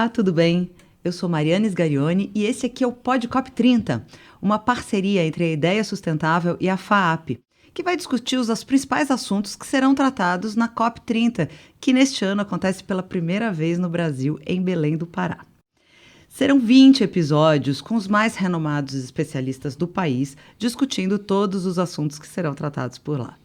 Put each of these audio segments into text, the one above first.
Olá, tudo bem? Eu sou Mariana Sgarioni e esse aqui é o Pod COP30, uma parceria entre a Ideia Sustentável e a FAAP, que vai discutir os principais assuntos que serão tratados na COP30, que neste ano acontece pela primeira vez no Brasil, em Belém do Pará. Serão 20 episódios com os mais renomados especialistas do país, discutindo todos os assuntos que serão tratados por lá.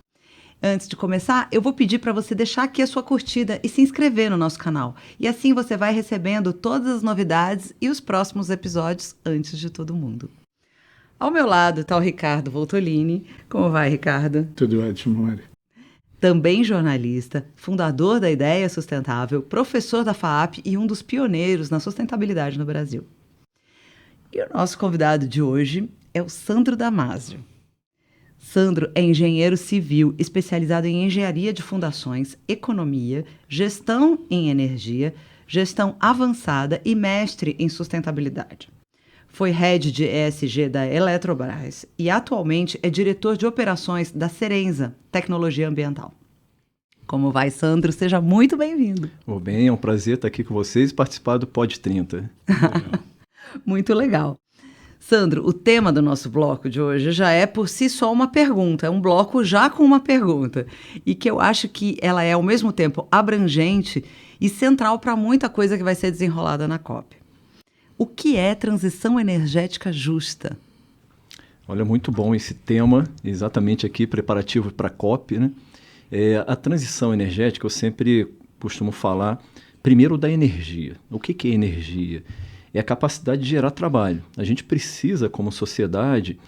Antes de começar, eu vou pedir para você deixar aqui a sua curtida e se inscrever no nosso canal. E assim você vai recebendo todas as novidades e os próximos episódios antes de todo mundo. Ao meu lado está o Ricardo Voltolini. Como vai, Ricardo? Tudo ótimo, Mari. Também jornalista, fundador da Ideia Sustentável, professor da FAAP e um dos pioneiros na sustentabilidade no Brasil. E o nosso convidado de hoje é o Sandro Damasio. Sandro é engenheiro civil especializado em engenharia de fundações, economia, gestão em energia, gestão avançada e mestre em sustentabilidade. Foi head de ESG da Eletrobras e atualmente é diretor de operações da Serenza, tecnologia ambiental. Como vai, Sandro? Seja muito bem-vindo. Bem, é um prazer estar aqui com vocês e participar do Pod 30. Muito legal. Sandro, o tema do nosso bloco de hoje já é por si só uma pergunta, é um bloco já com uma pergunta, e que eu acho que ela é ao mesmo tempo abrangente e central para muita coisa que vai ser desenrolada na COP. O que é transição energética justa? Olha, muito bom esse tema, exatamente aqui, preparativo para a COP, né? A transição energética, eu sempre costumo falar primeiro da energia. O que é energia? É a capacidade de gerar trabalho. A gente precisa, como sociedade,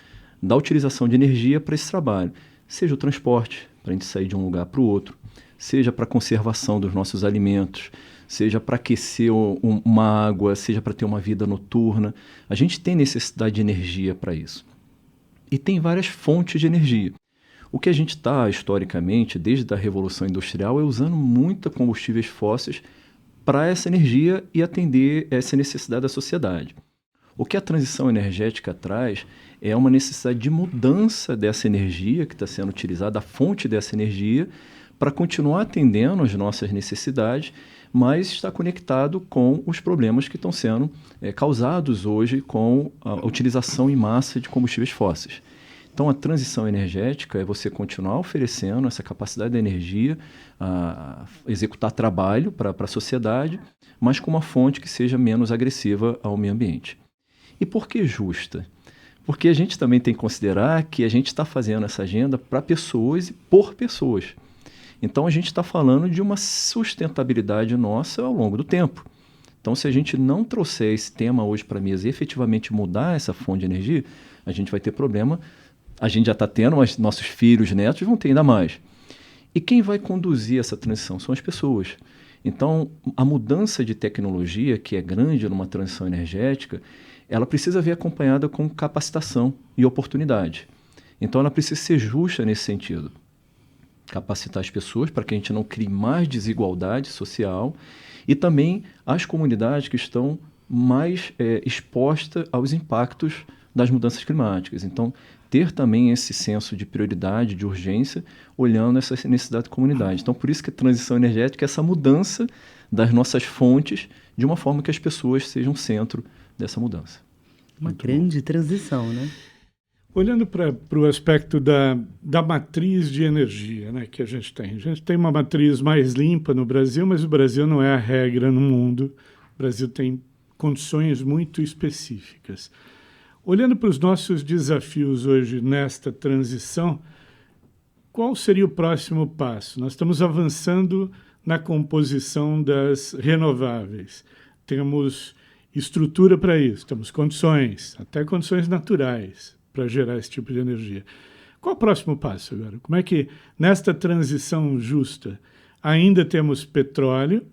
da utilização de energia para esse trabalho. Seja o transporte, para a gente sair de um lugar para o outro, seja para a conservação dos nossos alimentos, seja para aquecer uma água, seja para ter uma vida noturna. A gente tem necessidade de energia para isso. E tem várias fontes de energia. O que a gente está, historicamente, desde a Revolução Industrial, é usando muito combustíveis fósseis para essa energia e atender essa necessidade da sociedade. O que a transição energética traz é uma necessidade de mudança dessa energia que está sendo utilizada, a fonte dessa energia, para continuar atendendo às nossas necessidades, mas está conectado com os problemas que estão sendo causados hoje com a utilização em massa de combustíveis fósseis. Então, a transição energética é você continuar oferecendo essa capacidade da energia, executar trabalho para a sociedade, mas com uma fonte que seja menos agressiva ao meio ambiente. E por que justa? Porque a gente também tem que considerar que a gente está fazendo essa agenda para pessoas e por pessoas. Então, a gente está falando de uma sustentabilidade nossa ao longo do tempo. Então, se a gente não trouxer esse tema hoje para a mesa e efetivamente mudar essa fonte de energia, a gente vai ter problema. A gente já está tendo, mas nossos filhos, netos vão ter ainda mais. E quem vai conduzir essa transição são as pessoas. Então, a mudança de tecnologia, que é grande numa transição energética, ela precisa vir acompanhada com capacitação e oportunidade. Então, ela precisa ser justa nesse sentido. Capacitar as pessoas para que a gente não crie mais desigualdade social e também as comunidades que estão mais expostas aos impactos das mudanças climáticas. Então, ter também esse senso de prioridade, de urgência, olhando essa necessidade da comunidade. Então, por isso que a transição energética é essa mudança das nossas fontes de uma forma que as pessoas sejam o centro dessa mudança. Uma grande transição, né? Olhando para o aspecto da matriz de energia, né, que a gente tem uma matriz mais limpa no Brasil, mas o Brasil não é a regra no mundo. O Brasil tem condições muito específicas. Olhando para os nossos desafios hoje nesta transição, qual seria o próximo passo? Nós estamos avançando na composição das renováveis. Temos estrutura para isso, temos condições, até condições naturais, para gerar esse tipo de energia. Qual o próximo passo agora? Como é que, nesta transição justa, ainda temos petróleo,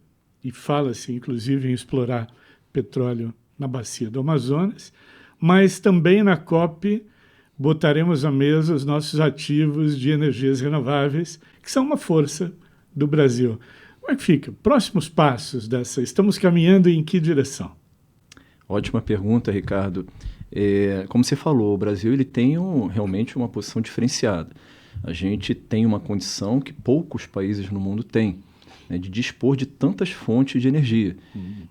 e fala-se, inclusive, em explorar petróleo na bacia do Amazonas, mas também na COP botaremos à mesa os nossos ativos de energias renováveis, que são uma força do Brasil. Como é que fica? Próximos passos dessa? Estamos caminhando em que direção? Ótima pergunta, Ricardo. Como você falou, o Brasil ele tem realmente uma posição diferenciada. A gente tem uma condição que poucos países no mundo têm. né, de dispor de tantas fontes de energia.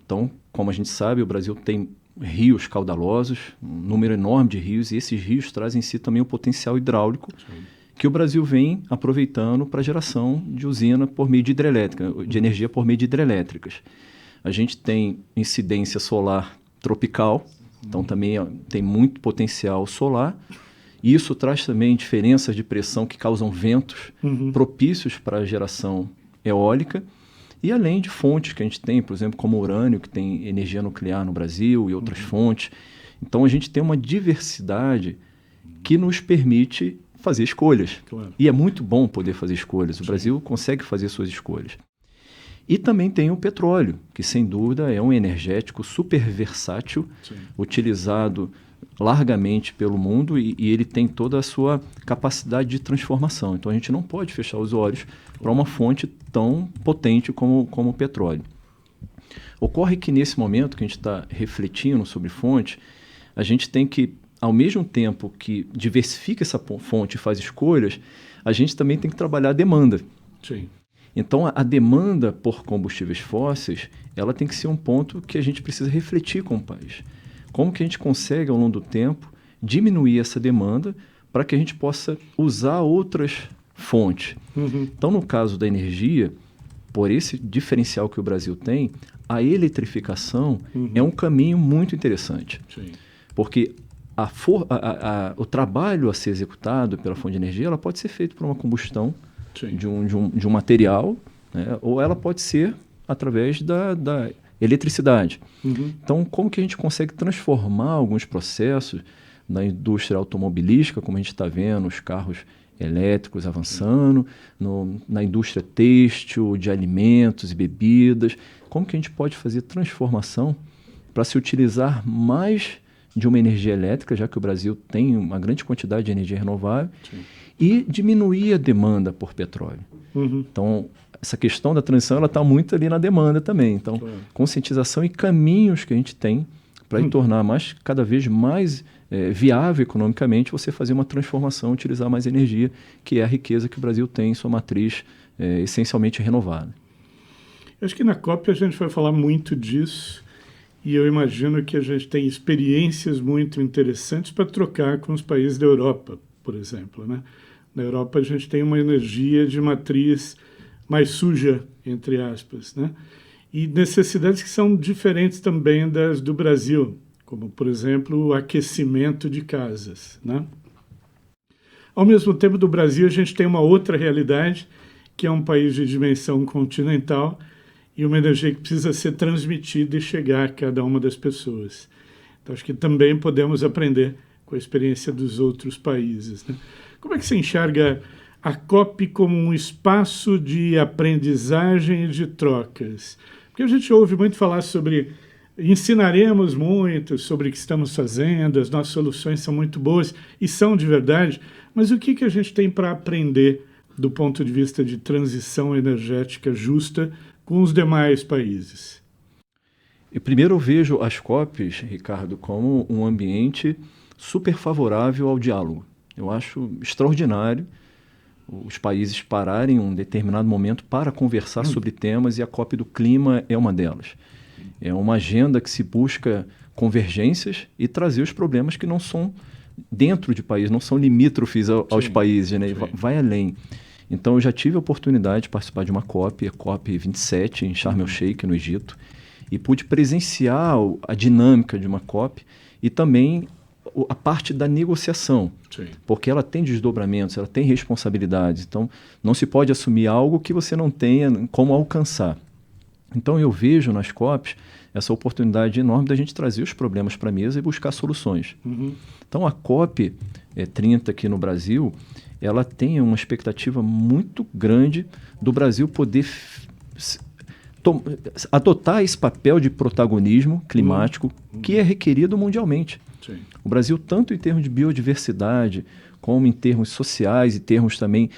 Então, como a gente sabe, o Brasil tem rios caudalosos, um número enorme de rios, e esses rios trazem em si também o potencial hidráulico que o Brasil vem aproveitando para a geração de usina por meio de hidrelétrica, de energia por meio de hidrelétricas. A gente tem incidência solar tropical, então também tem muito potencial solar. E isso traz também diferenças de pressão que causam ventos propícios para a geração eólica. E além de fontes que a gente tem, por exemplo, como o urânio, que tem energia nuclear no Brasil e outras fontes. Então, a gente tem uma diversidade que nos permite fazer escolhas. Claro. E é muito bom poder fazer escolhas. O Brasil consegue fazer suas escolhas. E também tem o petróleo, que, sem dúvida, é um energético super versátil, utilizado largamente pelo mundo e ele tem toda a sua capacidade de transformação. Então, a gente não pode fechar os olhos para uma fonte tão potente como o petróleo. Ocorre que, nesse momento que a gente está refletindo sobre fonte, a gente tem que, ao mesmo tempo que diversifica essa fonte e faz escolhas, a gente também tem que trabalhar a demanda. Sim. Então, a demanda por combustíveis fósseis, ela tem que ser um ponto que a gente precisa refletir com o país. Como que a gente consegue, ao longo do tempo, diminuir essa demanda para que a gente possa usar outras fontes. Então, no caso da energia, por esse diferencial que o Brasil tem, a eletrificação é um caminho muito interessante. Sim. Porque o trabalho a ser executado pela fonte de energia, ela pode ser feito por uma combustão de um material, né? Ou ela pode ser através da eletricidade. Então, como que a gente consegue transformar alguns processos na indústria automobilística, como a gente está vendo, os carros elétricos avançando, na indústria têxtil, de alimentos e bebidas, como que a gente pode fazer transformação para se utilizar mais de uma energia elétrica, já que o Brasil tem uma grande quantidade de energia renovável, e diminuir a demanda por petróleo. Então, essa questão da transição está muito ali na demanda também. Então, conscientização e caminhos que a gente tem para tornar cada vez mais viável economicamente você fazer uma transformação, utilizar mais energia, que é a riqueza que o Brasil tem em sua matriz essencialmente renovada. Eu acho que na COP a gente vai falar muito disso e eu imagino que a gente tem experiências muito interessantes para trocar com os países da Europa, por exemplo, né? Na Europa a gente tem uma energia de matriz mais suja, entre aspas, né? E necessidades que são diferentes também das do Brasil, como, por exemplo, o aquecimento de casas, né? Ao mesmo tempo, do Brasil, a gente tem uma outra realidade, que é um país de dimensão continental e uma energia que precisa ser transmitida e chegar a cada uma das pessoas. Então, acho que também podemos aprender com a experiência dos outros países, né? Como é que você enxerga a COP como um espaço de aprendizagem e de trocas? Porque a gente ouve muito falar sobre ensinaremos muito sobre o que estamos fazendo, as nossas soluções são muito boas e são de verdade, mas o que a gente tem para aprender do ponto de vista de transição energética justa com os demais países? E primeiro eu vejo as COPs, Ricardo, como um ambiente super favorável ao diálogo. Eu acho extraordinário os países pararem em um determinado momento para conversar sobre temas, e a COP do clima é uma delas. É uma agenda que se busca convergências e trazer os problemas que não são dentro de país, não são limítrofes aos países, né? Vai além. Então, eu já tive a oportunidade de participar de uma COP, a COP 27, em Sharm el-Sheikh, no Egito, e pude presenciar a dinâmica de uma COP e também a parte da negociação, porque ela tem desdobramentos, ela tem responsabilidades. Então, não se pode assumir algo que você não tenha como alcançar. Então, eu vejo nas COPs essa oportunidade enorme da gente trazer os problemas para a mesa e buscar soluções. Então, a COP 30 aqui no Brasil, ela tem uma expectativa muito grande do Brasil poder adotar esse papel de protagonismo climático que é requerido mundialmente. O Brasil, tanto em termos de biodiversidade, como em termos sociais e termos também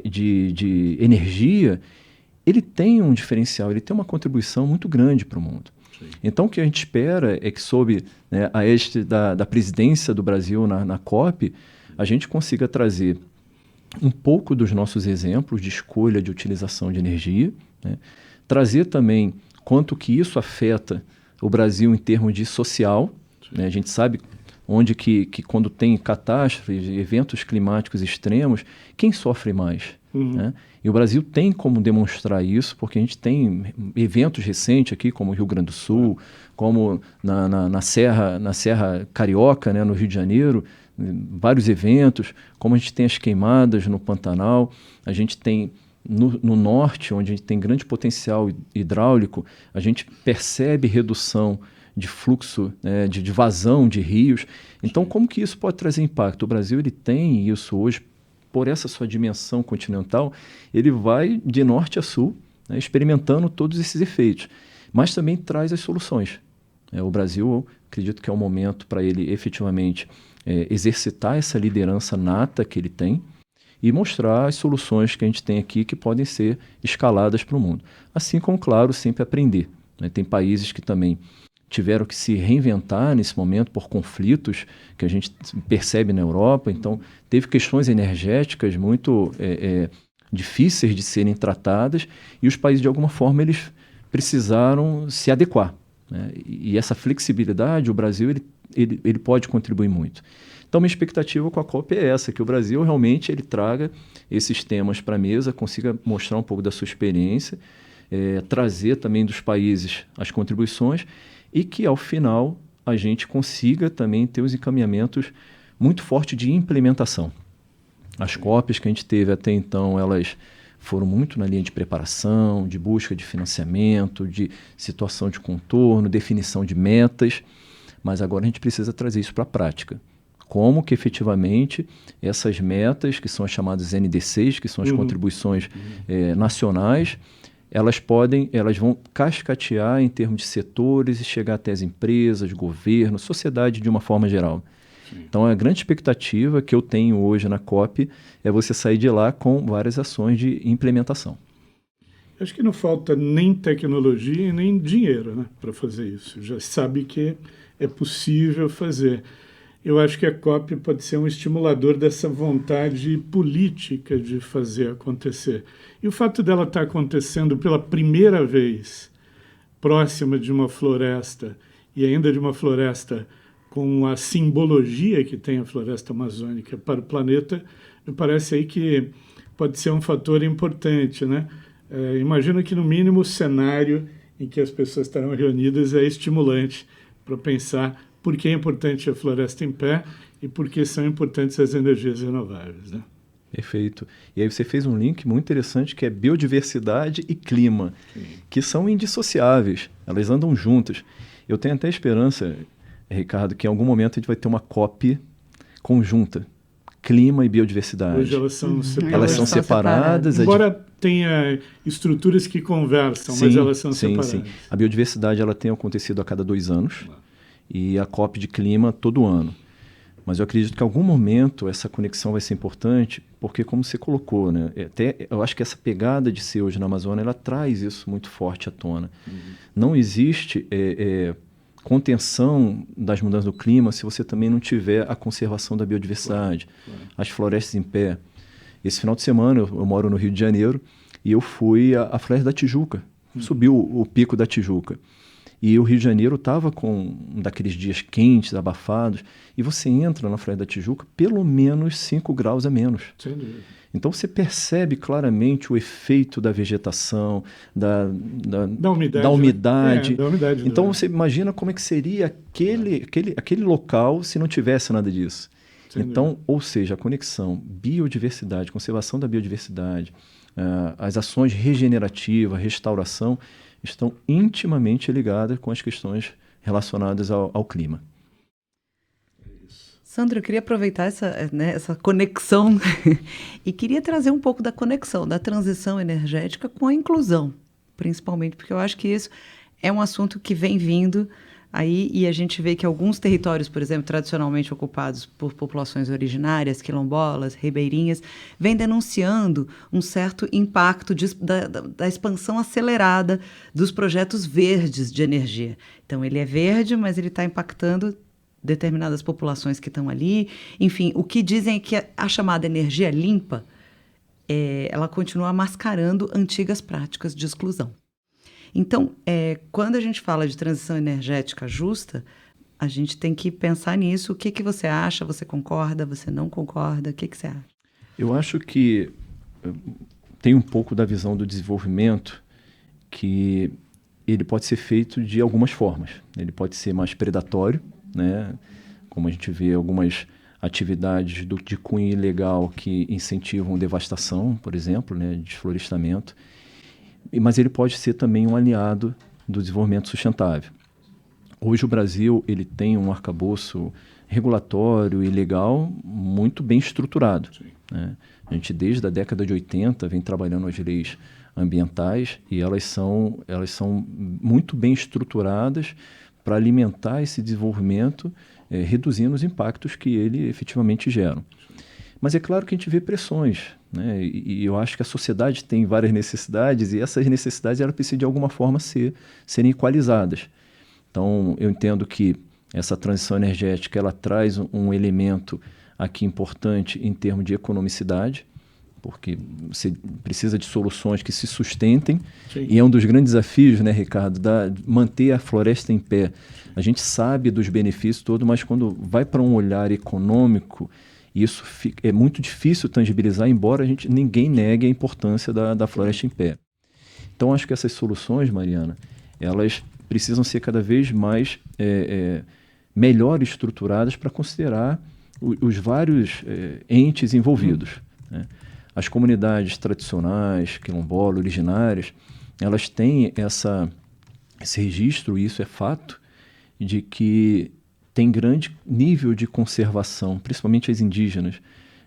de energia, ele tem um diferencial, ele tem uma contribuição muito grande para o mundo. Então, o que a gente espera é que, sob a égide da presidência do Brasil na COP, a gente consiga trazer um pouco dos nossos exemplos de escolha de utilização de energia, né? Trazer também quanto que isso afeta o Brasil em termos de social, né? A gente sabe onde que quando tem catástrofes, eventos climáticos extremos, quem sofre mais? Né? E o Brasil tem como demonstrar isso, porque a gente tem eventos recentes aqui, como o Rio Grande do Sul, como na Serra Carioca, né, no Rio de Janeiro, vários eventos, como a gente tem as queimadas no Pantanal, a gente tem no norte, onde a gente tem grande potencial hidráulico, a gente percebe redução de fluxo, né, de vazão de rios. Então, como que isso pode trazer impacto? O Brasil ele tem isso hoje, por essa sua dimensão continental, ele vai de norte a sul, né, experimentando todos esses efeitos, mas também traz as soluções. O Brasil, eu acredito que é o momento para ele efetivamente exercitar essa liderança nata que ele tem e mostrar as soluções que a gente tem aqui que podem ser escaladas para o mundo. Assim como, claro, sempre aprender, né? Tem países que também tiveram que se reinventar nesse momento por conflitos que a gente percebe na Europa. Então, teve questões energéticas muito difíceis de serem tratadas e os países, de alguma forma, eles precisaram se adequar, né? E essa flexibilidade, o Brasil, ele pode contribuir muito. Então, minha expectativa com a COP é essa, que o Brasil realmente ele traga esses temas para a mesa, consiga mostrar um pouco da sua experiência, trazer também dos países as contribuições e que, ao final, a gente consiga também ter os encaminhamentos muito fortes de implementação. As COPs que a gente teve até então, elas foram muito na linha de preparação, de busca de financiamento, de situação de contorno, definição de metas, mas agora a gente precisa trazer isso para a prática. Como que efetivamente essas metas, que são as chamadas NDCs, que são as contribuições nacionais, elas vão cascatear em termos de setores e chegar até as empresas, governo, sociedade de uma forma geral. Sim. Então, a grande expectativa que eu tenho hoje na COP é você sair de lá com várias ações de implementação. Acho que não falta nem tecnologia e nem dinheiro, né, para fazer isso. Já sabe que é possível fazer. Eu acho que a COP pode ser um estimulador dessa vontade política de fazer acontecer. E o fato dela estar acontecendo pela primeira vez próxima de uma floresta, e ainda de uma floresta com a simbologia que tem a floresta amazônica para o planeta, me parece aí que pode ser um fator importante, né? Imagino que, no mínimo, o cenário em que as pessoas estarão reunidas é estimulante para pensar por que é importante a floresta em pé e por que são importantes as energias renováveis, né? Perfeito. E aí você fez um link muito interessante que é biodiversidade e clima, que são indissociáveis, elas andam juntas. Eu tenho até esperança, Ricardo, que em algum momento a gente vai ter uma COP conjunta, clima e biodiversidade. Hoje elas são separadas. Elas são separadas. Embora tenha estruturas que conversam, mas elas são separadas. Sim. A biodiversidade ela tem acontecido a cada 2 anos e a COP de clima todo ano. Mas eu acredito que em algum momento essa conexão vai ser importante, porque como você colocou, né, eu acho que essa pegada de ser hoje na Amazônia, ela traz isso muito forte à tona. Não existe contenção das mudanças do clima se você também não tiver a conservação da biodiversidade, as florestas em pé. Esse final de semana, eu moro no Rio de Janeiro, e eu fui à Floresta da Tijuca, subi o Pico da Tijuca. E o Rio de Janeiro estava com daqueles dias quentes, abafados, e você entra na Floresta da Tijuca pelo menos 5 graus a menos. Sem dúvida. Então você percebe claramente o efeito da vegetação, da umidade. Da umidade. Então você imagina como é que seria aquele local se não tivesse nada disso. Então, ou seja, a conexão biodiversidade, conservação da biodiversidade, as ações regenerativas, restauração, estão intimamente ligadas com as questões relacionadas ao clima. Sandro, eu queria aproveitar essa conexão e queria trazer um pouco da conexão da transição energética com a inclusão, principalmente, porque eu acho que isso é um assunto que vem vindo aí e a gente vê que alguns territórios, por exemplo, tradicionalmente ocupados por populações originárias, quilombolas, ribeirinhas, vêm denunciando um certo impacto da expansão acelerada dos projetos verdes de energia. Então, ele é verde, mas ele está impactando determinadas populações que estão ali. Enfim, o que dizem é que a chamada energia limpa ela continua mascarando antigas práticas de exclusão. Então, quando a gente fala de transição energética justa, a gente tem que pensar nisso. O que você acha? Você concorda? Você não concorda? O que você acha? Eu acho que tem um pouco da visão do desenvolvimento que ele pode ser feito de algumas formas. Ele pode ser mais predatório, né? Como a gente vê algumas atividades de cunho ilegal que incentivam devastação, por exemplo, né? Desflorestamento. Mas ele pode ser também um aliado do desenvolvimento sustentável. Hoje o Brasil ele tem um arcabouço regulatório e legal muito bem estruturado, né? A gente desde a década de 80 vem trabalhando as leis ambientais e elas são muito bem estruturadas para alimentar esse desenvolvimento, reduzindo os impactos que ele efetivamente gera. Mas é claro que a gente vê pressões, né? E eu acho que a sociedade tem várias necessidades e essas necessidades elas precisam de alguma forma serem equalizadas. Então, eu entendo que essa transição energética ela traz um elemento aqui importante em termos de economicidade, porque você precisa de soluções que se sustentem. Sim. E é um dos grandes desafios, né, Ricardo, manter a floresta em pé. A gente sabe dos benefícios todos, mas quando vai para um olhar econômico, isso é muito difícil tangibilizar, embora ninguém negue a importância da floresta em pé. Então, acho que essas soluções, Mariana, elas precisam ser cada vez mais melhor estruturadas para considerar os vários entes envolvidos, né? As comunidades tradicionais, quilombolas, originárias, elas têm esse registro, e isso é fato, de que tem grande nível de conservação, principalmente as indígenas,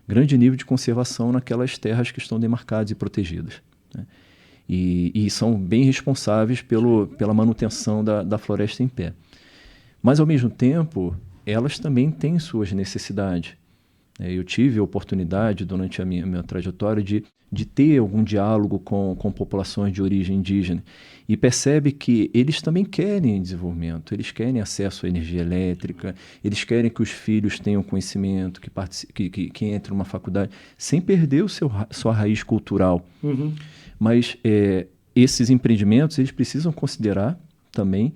grande nível de conservação naquelas terras que estão demarcadas e protegidas, né? E são bem responsáveis pela manutenção da floresta em pé. Mas, ao mesmo tempo, elas também têm suas necessidades. Eu tive a oportunidade, durante a minha trajetória, de ter algum diálogo com populações de origem indígena e percebe que eles também querem desenvolvimento, eles querem acesso à energia elétrica, eles querem que os filhos tenham conhecimento, que entrem numa faculdade, sem perder sua raiz cultural. Uhum. Mas esses empreendimentos eles precisam considerar também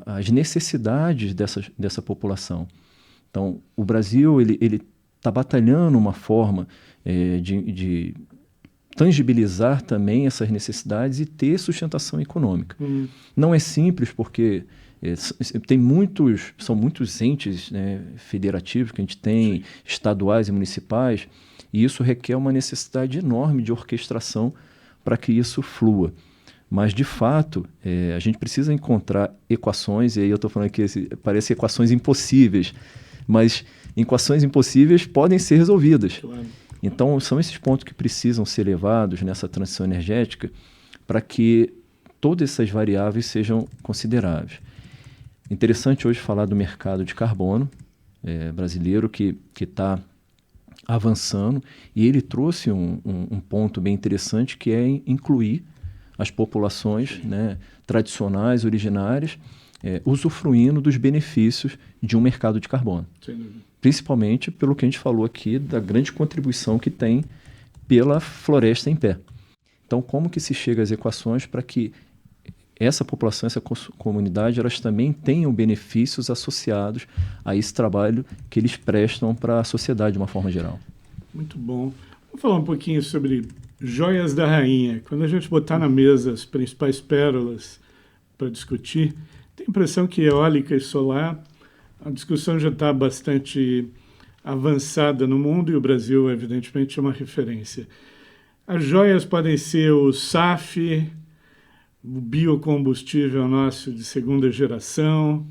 as necessidades dessa população. Então, o Brasil ele está batalhando uma forma de tangibilizar também essas necessidades e ter sustentação econômica. Não é simples porque são muitos entes, né, federativos que a gente tem, estaduais e municipais, e isso requer uma necessidade enorme de orquestração para que isso flua. Mas, de fato, a gente precisa encontrar equações, e aí eu estou falando aqui, parece equações impossíveis, mas equações impossíveis podem ser resolvidas. Claro. Então, são esses pontos que precisam ser levados nessa transição energética para que todas essas variáveis sejam consideráveis. Interessante hoje falar do mercado de carbono brasileiro que está avançando, e ele trouxe um ponto bem interessante, que é incluir as populações, né, tradicionais, originárias, usufruindo dos benefícios de um mercado de carbono. Sim. Principalmente pelo que a gente falou aqui, da grande contribuição que tem pela floresta em pé. Então, como que se chega às equações para que essa população, essa comunidade, elas também tenham benefícios associados a esse trabalho que eles prestam para a sociedade de uma forma geral? Muito bom. Vamos falar um pouquinho sobre joias da rainha. Quando a gente botar na mesa as principais pérolas para discutir, tem a impressão que eólica e solar, a discussão já está bastante avançada no mundo e o Brasil, evidentemente, é uma referência. As joias podem ser o SAF, o biocombustível nosso de segunda geração,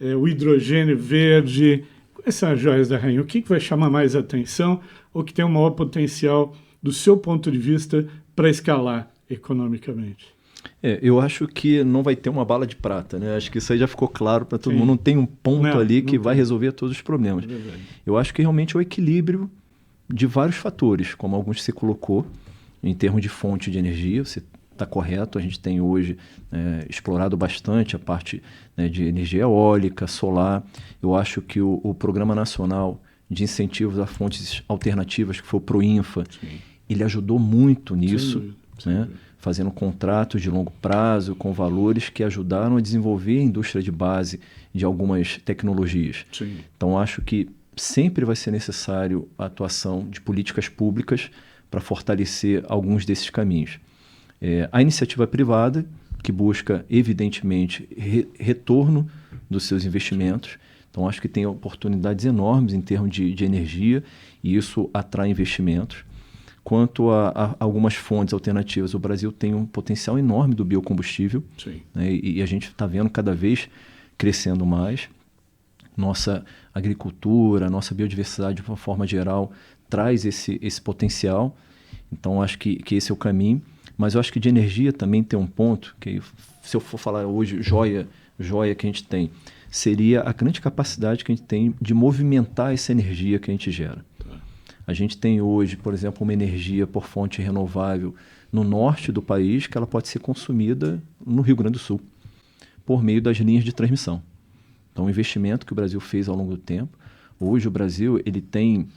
o hidrogênio verde. Quais são as joias da rainha? O que vai chamar mais atenção ou que tem o maior potencial, do seu ponto de vista, para escalar economicamente? Eu acho que não vai ter uma bala de prata, né? Acho que isso aí já ficou claro para todo mundo. Não tem um ponto ali que vai resolver todos os problemas. Eu acho que realmente é o equilíbrio de vários fatores, como alguns você colocou, em termos de fonte de energia. Você está correto, a gente tem hoje explorado bastante a parte, né, de energia eólica, solar. Eu acho que o Programa Nacional de Incentivos a Fontes Alternativas, que foi o PROINFA, ele ajudou muito nisso, Sem né? dúvida. Fazendo contratos de longo prazo com valores que ajudaram a desenvolver a indústria de base de algumas tecnologias. Sim. Então, acho que sempre vai ser necessário a atuação de políticas públicas para fortalecer alguns desses caminhos. A iniciativa privada, que busca, evidentemente, retorno dos seus investimentos. Então, acho que tem oportunidades enormes em termos de energia e isso atrai investimentos. Quanto a algumas fontes alternativas, o Brasil tem um potencial enorme do biocombustível, Sim. né, e a gente está vendo cada vez crescendo mais. Nossa agricultura, nossa biodiversidade, de uma forma geral, traz esse potencial. Então, acho que esse é o caminho. Mas eu acho que de energia também tem um ponto, que se eu for falar hoje, joia que a gente tem, seria a grande capacidade que a gente tem de movimentar essa energia que a gente gera. A gente tem hoje, por exemplo, uma energia por fonte renovável no norte do país que ela pode ser consumida no Rio Grande do Sul, por meio das linhas de transmissão. Então, o investimento que o Brasil fez ao longo do tempo, hoje o Brasil ele tem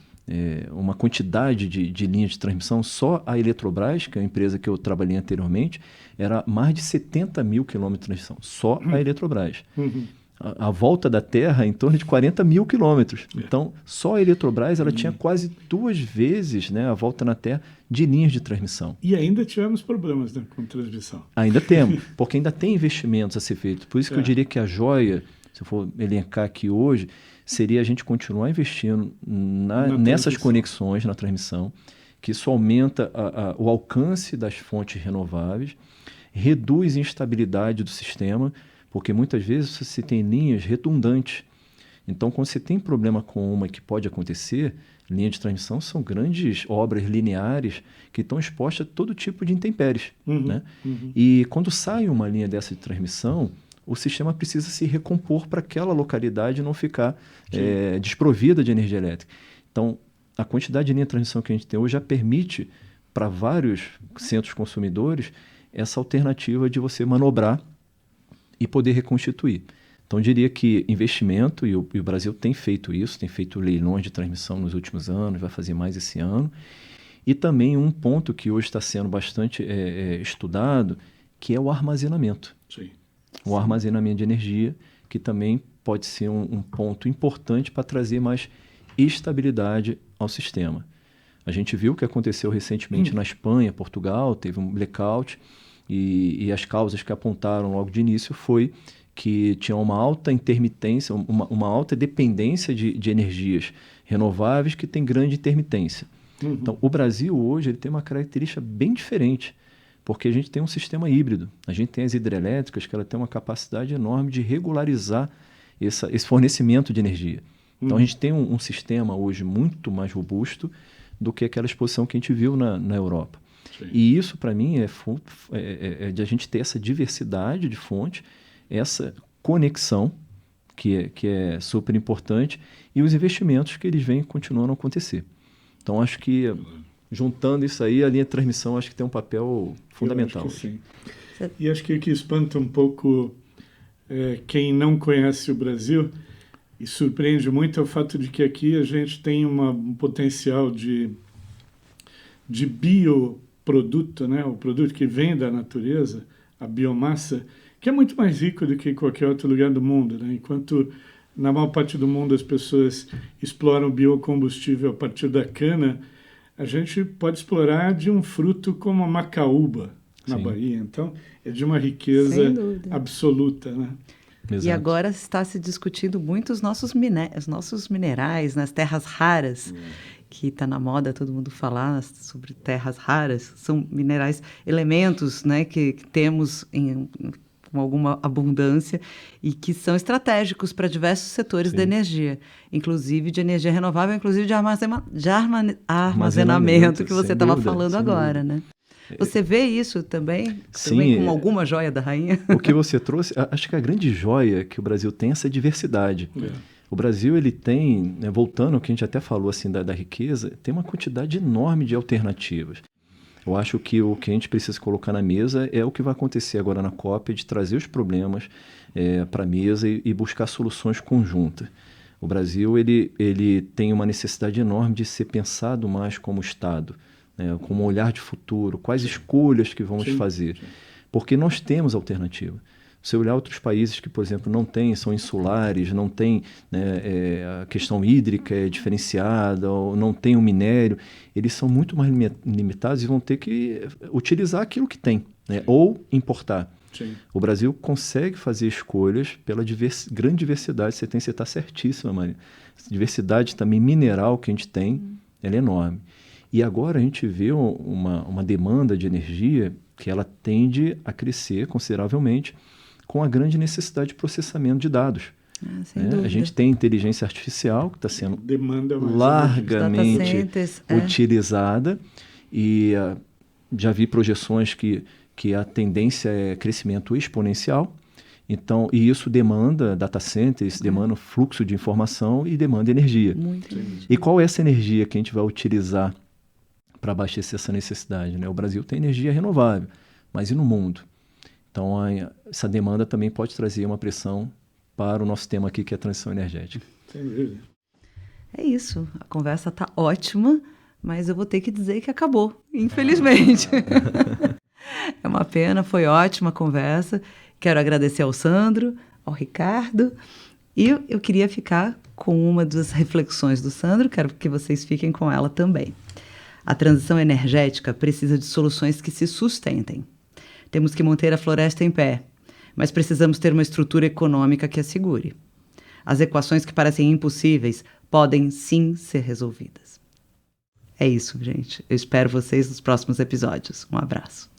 uma quantidade de linhas de transmissão, só a Eletrobras, que é a empresa que eu trabalhei anteriormente, era mais de 70 mil quilômetros de transmissão, só a Eletrobras. A volta da Terra é em torno de 40 mil quilômetros. Então, só a Eletrobras ela tinha quase 2 vezes, né, a volta na Terra de linhas de transmissão. E ainda tivemos problemas, né, com transmissão. Ainda temos, porque ainda tem investimentos a ser feitos. Por isso que eu diria que a joia, se eu for elencar aqui hoje, seria a gente continuar investindo nessas conexões na transmissão, que isso aumenta o alcance das fontes renováveis, reduz a instabilidade do sistema, porque muitas vezes você tem linhas redundantes. Então, quando você tem problema com uma que pode acontecer, linha de transmissão são grandes obras lineares que estão expostas a todo tipo de intempéries. Né? E quando sai uma linha dessa de transmissão, o sistema precisa se recompor para aquela localidade não ficar desprovida de energia elétrica. Então, a quantidade de linha de transmissão que a gente tem hoje já permite para vários centros consumidores essa alternativa de você manobrar e poder reconstituir. Então, eu diria que investimento, e o Brasil tem feito isso, tem feito leilões de transmissão nos últimos anos, vai fazer mais esse ano. E também um ponto que hoje está sendo bastante estudado, que é o armazenamento. Sim. O armazenamento de energia, que também pode ser um ponto importante para trazer mais estabilidade ao sistema. A gente viu o que aconteceu recentemente na Espanha, Portugal, teve um blackout, e as causas que apontaram logo de início foi que tinha uma alta intermitência, uma alta dependência de energias renováveis que tem grande intermitência. Então, o Brasil hoje ele tem uma característica bem diferente, porque a gente tem um sistema híbrido. A gente tem as hidrelétricas que ela tem uma capacidade enorme de regularizar esse fornecimento de energia. Então, a gente tem um sistema hoje muito mais robusto do que aquela exposição que a gente viu na Europa. Sim. E isso, para mim, é de a gente ter essa diversidade de fontes, essa conexão, que é super importante, e os investimentos que eles vêm continuando a acontecer. Então, acho que, juntando isso aí, a linha de transmissão acho que tem um papel fundamental. Eu acho que sim. E acho que o que espanta um pouco quem não conhece o Brasil e surpreende muito é o fato de que aqui a gente tem um potencial de bioproduto, né? O produto que vem da natureza, a biomassa, que é muito mais rico do que qualquer outro lugar do mundo, né? Enquanto na maior parte do mundo as pessoas exploram biocombustível a partir da cana, a gente pode explorar de um fruto como a macaúba na Sim. Bahia. Então, é de uma riqueza absoluta, né? Exato. E agora está se discutindo muito os nossos minerais nas terras raras, que está na moda todo mundo falar sobre terras raras. São minerais, elementos, né, que temos com alguma abundância e que são estratégicos para diversos setores da energia, inclusive de energia renovável, inclusive de armazenamento que você estava falando agora, né? Você vê isso também? Sim, também com alguma joia da rainha? O que você trouxe, acho que a grande joia que o Brasil tem é essa diversidade. O Brasil, ele tem, né, voltando ao que a gente até falou assim, da riqueza, tem uma quantidade enorme de alternativas. Eu acho que o que a gente precisa colocar na mesa é o que vai acontecer agora na COP, de trazer os problemas para a mesa e buscar soluções conjuntas. O Brasil ele tem uma necessidade enorme de ser pensado mais como Estado, né, com um olhar de futuro, quais escolhas que vamos fazer, porque nós temos alternativa. Se olhar outros países que, por exemplo, não têm, são insulares, não tem, né, a questão hídrica é diferenciada, ou não tem o minério, eles são muito mais limitados e vão ter que utilizar aquilo que tem, né, ou importar. Sim. O Brasil consegue fazer escolhas pela grande diversidade. Você está certíssima, Maria. Essa diversidade também mineral que a gente tem, ela é enorme. E agora a gente vê uma demanda de energia que ela tende a crescer consideravelmente com a grande necessidade de processamento de dados. Sem dúvida. A gente tem inteligência artificial que está sendo Demanda mais largamente utilizada e já vi projeções que a tendência é crescimento exponencial. Então, e isso demanda data centers, demanda fluxo de informação e demanda energia. Muito energia. E qual é essa energia que a gente vai utilizar para abastecer essa necessidade, né? O Brasil tem energia renovável, mas e no mundo? Então, essa demanda também pode trazer uma pressão para o nosso tema aqui, que é a transição energética. Sem dúvida. É isso. A conversa está ótima, mas eu vou ter que dizer que acabou, infelizmente. É uma pena, foi ótima a conversa. Quero agradecer ao Sandro, ao Ricardo. E eu queria ficar com uma das reflexões do Sandro, quero que vocês fiquem com ela também. A transição energética precisa de soluções que se sustentem. Temos que manter a floresta em pé, mas precisamos ter uma estrutura econômica que a segure. As equações que parecem impossíveis podem sim ser resolvidas. É isso, gente. Eu espero vocês nos próximos episódios. Um abraço.